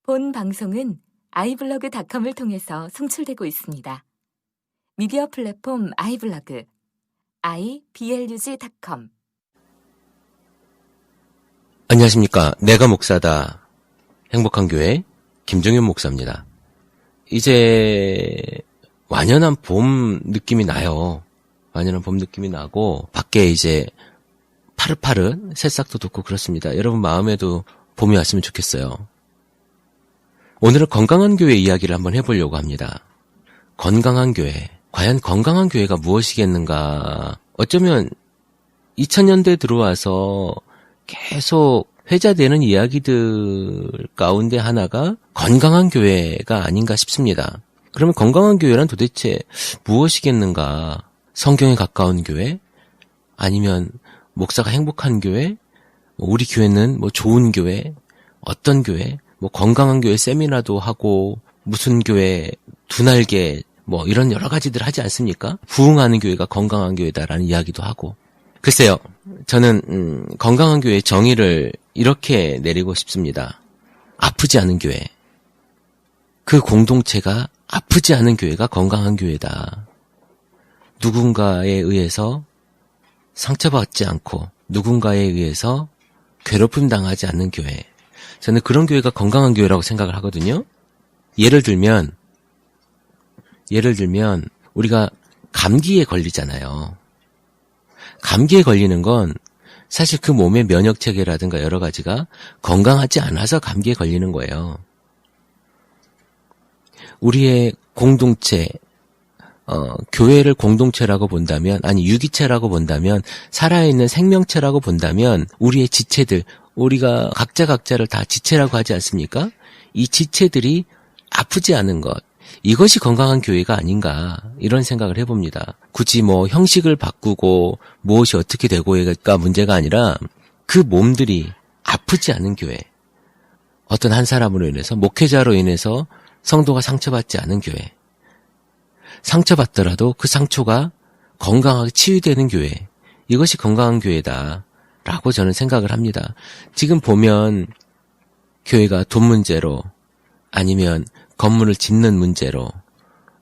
본 방송은 iblog.com을 통해서 송출되고 있습니다. 미디어 플랫폼 iblog, iblog.com. 안녕하십니까. 내가 목사다. 행복한 교회 김종현 목사입니다. 이제 완연한 봄 느낌이 나요. 완연한 봄 느낌이 나고 밖에 이제 파릇파릇 새싹도 돋고 그렇습니다. 여러분 마음에도 봄이 왔으면 좋겠어요. 오늘은 건강한 교회 이야기를 한번 해보려고 합니다. 건강한 교회. 과연 건강한 교회가 무엇이겠는가. 어쩌면 2000년대에 들어와서 계속 회자되는 이야기들 가운데 하나가 건강한 교회가 아닌가 싶습니다. 그러면 건강한 교회란 도대체 무엇이겠는가? 성경에 가까운 교회? 아니면 목사가 행복한 교회? 우리 교회는 좋은 교회? 어떤 교회? 건강한 교회 세미나도 하고 무슨 교회 두 날개 이런 여러 가지들 하지 않습니까? 부흥하는 교회가 건강한 교회다라는 이야기도 하고. 글쎄요. 저는 건강한 교회의 정의를 이렇게 내리고 싶습니다. 아프지 않은 교회. 그 공동체가 아프지 않은 교회가 건강한 교회다. 누군가에 의해서 상처받지 않고 누군가에 의해서 괴롭힘 당하지 않는 교회. 저는 그런 교회가 건강한 교회라고 생각을 하거든요. 예를 들면 우리가 감기에 걸리잖아요. 감기에 걸리는 건 사실 그 몸의 면역 체계라든가 여러 가지가 건강하지 않아서 감기에 걸리는 거예요. 우리의 공동체, 교회를 공동체라고 본다면, 아니 유기체라고 본다면, 살아있는 생명체라고 본다면 우리의 지체들, 우리가 각자를 다 지체라고 하지 않습니까? 이 지체들이 아프지 않은 것, 이것이 건강한 교회가 아닌가 이런 생각을 해봅니다. 굳이 형식을 바꾸고 무엇이 어떻게 되고가 문제가 아니라 그 몸들이 아프지 않은 교회. 어떤 한 사람으로 인해서, 목회자로 인해서 성도가 상처받지 않은 교회. 상처받더라도 그 상처가 건강하게 치유되는 교회. 이것이 건강한 교회다 라고 저는 생각을 합니다. 지금 보면 교회가 돈 문제로, 아니면 건물을 짓는 문제로,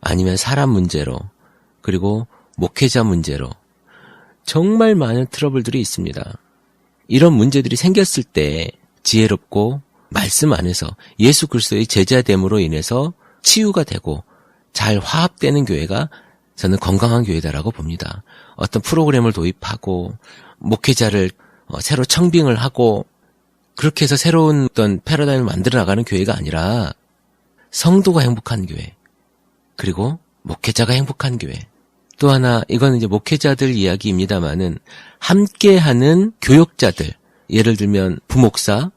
아니면 사람 문제로, 그리고 목회자 문제로 정말 많은 트러블들이 있습니다. 이런 문제들이 생겼을 때 지혜롭고 말씀 안에서 예수 그리스도의 제자됨으로 인해서 치유가 되고 잘 화합되는 교회가 저는 건강한 교회다라고 봅니다. 어떤 프로그램을 도입하고 목회자를 새로 청빙을 하고 그렇게 해서 새로운 어떤 패러다임을 만들어 나가는 교회가 아니라 성도가 행복한 교회, 그리고 목회자가 행복한 교회. 또 하나, 이거는 이제 목회자들 이야기입니다만은 함께하는 교역자들, 예를 들면 부목사,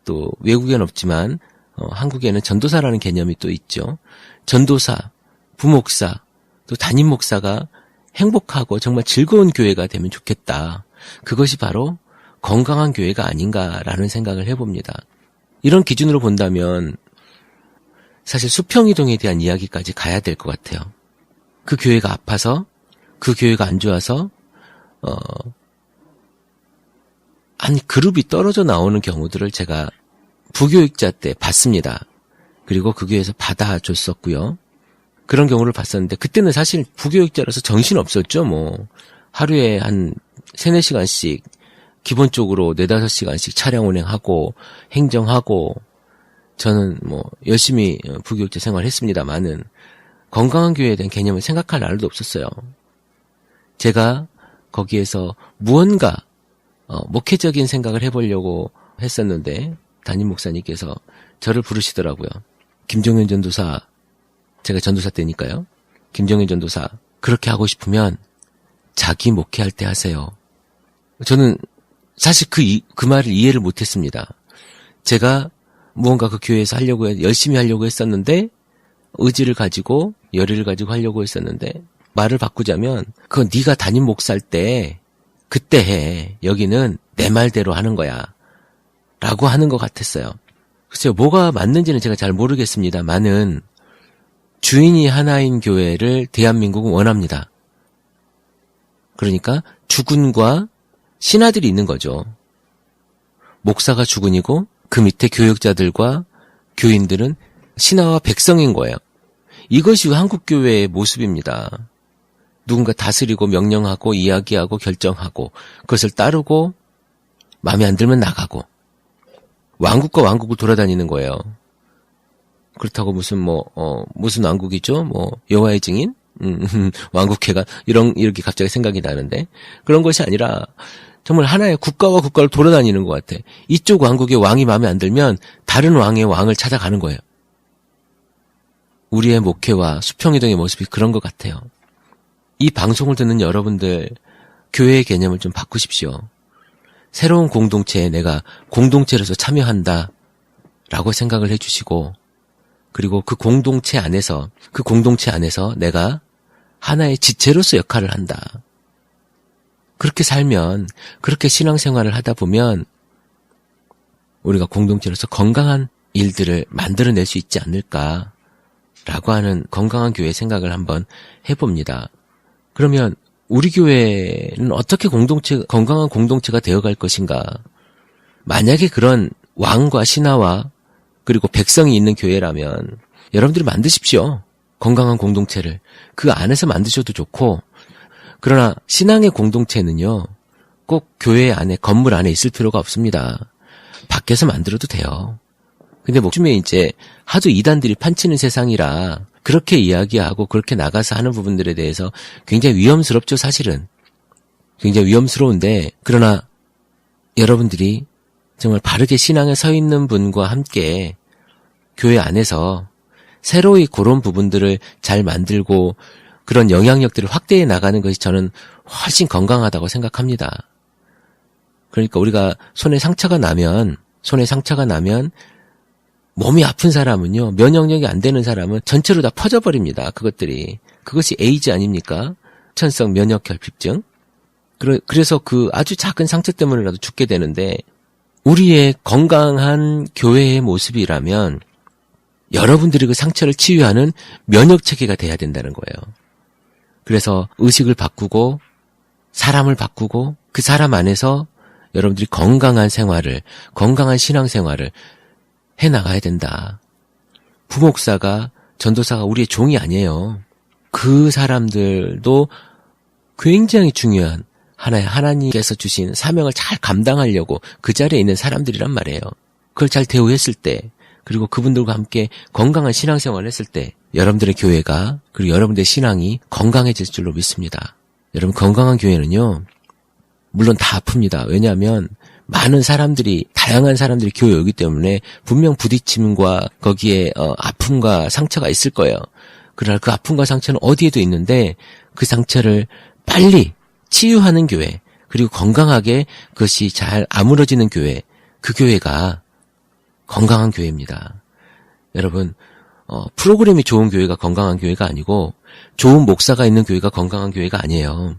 또 외국에는 없지만 한국에는 전도사라는 개념이 또 있죠. 전도사, 부목사, 또 담임 목사가 행복하고 정말 즐거운 교회가 되면 좋겠다. 그것이 바로 건강한 교회가 아닌가라는 생각을 해봅니다. 이런 기준으로 본다면 사실 수평이동에 대한 이야기까지 가야 될 것 같아요. 그 교회가 아파서, 그 교회가 안 좋아서 한 그룹이 떨어져 나오는 경우들을 제가 부교육자 때 봤습니다. 그리고 그 교회에서 받아줬었고요. 그런 경우를 봤었는데 그때는 사실 부교육자라서 정신 없었죠. 하루에 한 3-4시간씩 기본적으로 4-5시간씩 차량 운행하고 행정하고 저는 열심히 부교육자 생활을 했습니다만은 건강한 교회에 대한 개념을 생각할 날도 없었어요. 제가 거기에서 무언가 목회적인 생각을 해보려고 했었는데 담임 목사님께서 저를 부르시더라고요. 김종현 전도사, 제가 전도사 때니까요. 김종현 전도사, 그렇게 하고 싶으면 자기 목회할 때 하세요. 저는 사실 그 말을 이해를 못했습니다. 제가 무언가 그 교회에서 열심히 하려고 했었는데, 의지를 가지고, 열의를 가지고 하려고 했었는데, 말을 바꾸자면, 그건 네가 담임 목사할 때, 그때 해. 여기는 내 말대로 하는 거야. 라고 하는 것 같았어요. 글쎄요, 뭐가 맞는지는 제가 잘 모르겠습니다만은, 주인이 하나인 교회를 대한민국은 원합니다. 그러니까 주군과 신하들이 있는 거죠. 목사가 주군이고 그 밑에 교역자들과 교인들은 신하와 백성인 거예요. 이것이 한국교회의 모습입니다. 누군가 다스리고 명령하고 이야기하고 결정하고 그것을 따르고 마음에 안 들면 나가고 왕국과 왕국을 돌아다니는 거예요. 그렇다고 무슨 무슨 왕국이죠? 여호와의 증인? 왕국회가 이렇게 갑자기 생각이 나는데 그런 것이 아니라 정말 하나의 국가와 국가를 돌아다니는 것 같아. 이쪽 왕국의 왕이 마음에 안 들면 다른 왕의 왕을 찾아가는 거예요. 우리의 목회와 수평이동의 모습이 그런 것 같아요. 이 방송을 듣는 여러분들 교회의 개념을 좀 바꾸십시오. 새로운 공동체에 내가 공동체로서 참여한다 라고 생각을 해주시고 그리고 그 공동체 안에서 내가 하나의 지체로서 역할을 한다. 그렇게 살면 그렇게 신앙생활을 하다 보면 우리가 공동체로서 건강한 일들을 만들어낼 수 있지 않을까라고 하는 건강한 교회 생각을 한번 해봅니다. 그러면 우리 교회는 어떻게 건강한 공동체가 되어갈 것인가? 만약에 그런 왕과 신하와 그리고 백성이 있는 교회라면 여러분들이 만드십시오. 건강한 공동체를. 그 안에서 만드셔도 좋고 그러나 신앙의 공동체는요. 꼭 교회 안에 건물 안에 있을 필요가 없습니다. 밖에서 만들어도 돼요. 근데 요즘에 이제 하도 이단들이 판치는 세상이라 그렇게 이야기하고 그렇게 나가서 하는 부분들에 대해서 굉장히 위험스럽죠, 사실은. 굉장히 위험스러운데 그러나 여러분들이 정말 바르게 신앙에 서 있는 분과 함께 교회 안에서 새로이 그런 부분들을 잘 만들고 그런 영향력들을 확대해 나가는 것이 저는 훨씬 건강하다고 생각합니다. 그러니까 우리가 손에 상처가 나면 몸이 아픈 사람은요, 면역력이 안 되는 사람은 전체로 다 퍼져버립니다. 그것이 에이즈 아닙니까? 천성 면역결핍증. 그래서 그 아주 작은 상처 때문에라도 죽게 되는데 우리의 건강한 교회의 모습이라면 여러분들이 그 상처를 치유하는 면역체계가 돼야 된다는 거예요. 그래서 의식을 바꾸고 사람을 바꾸고 그 사람 안에서 여러분들이 건강한 신앙생활을 해나가야 된다. 부목사가, 전도사가 우리의 종이 아니에요. 그 사람들도 굉장히 중요한 하나님께서 주신 사명을 잘 감당하려고 그 자리에 있는 사람들이란 말이에요. 그걸 잘 대우했을 때, 그리고 그분들과 함께 건강한 신앙생활을 했을 때 여러분들의 교회가 그리고 여러분들의 신앙이 건강해질 줄로 믿습니다. 여러분 건강한 교회는요. 물론 다 아픕니다. 왜냐하면 다양한 사람들이 교회에 오기 때문에 분명 부딪힘과 거기에 아픔과 상처가 있을 거예요. 그러나 그 아픔과 상처는 어디에도 있는데 그 상처를 빨리 치유하는 교회 그리고 건강하게 그것이 잘 아물어지는 교회 그 교회가 건강한 교회입니다. 여러분 프로그램이 좋은 교회가 건강한 교회가 아니고 좋은 목사가 있는 교회가 건강한 교회가 아니에요.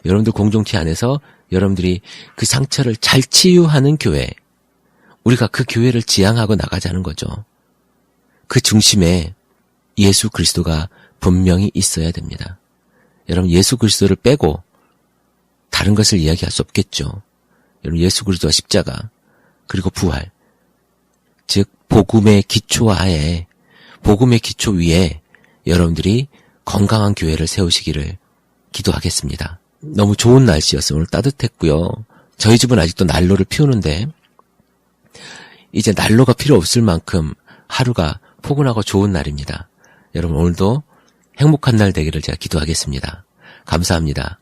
여러분들 공동체 안에서 여러분들이 그 상처를 잘 치유하는 교회 우리가 그 교회를 지향하고 나가자는 거죠. 그 중심에 예수 그리스도가 분명히 있어야 됩니다. 여러분 예수 그리스도를 빼고 다른 것을 이야기할 수 없겠죠. 여러분 예수 그리스도와 십자가 그리고 부활 즉 복음의 기초 위에 여러분들이 건강한 교회를 세우시기를 기도하겠습니다. 너무 좋은 날씨였어요. 오늘 따뜻했고요. 저희 집은 아직도 난로를 피우는데 이제 난로가 필요 없을 만큼 하루가 포근하고 좋은 날입니다. 여러분 오늘도 행복한 날 되기를 제가 기도하겠습니다. 감사합니다.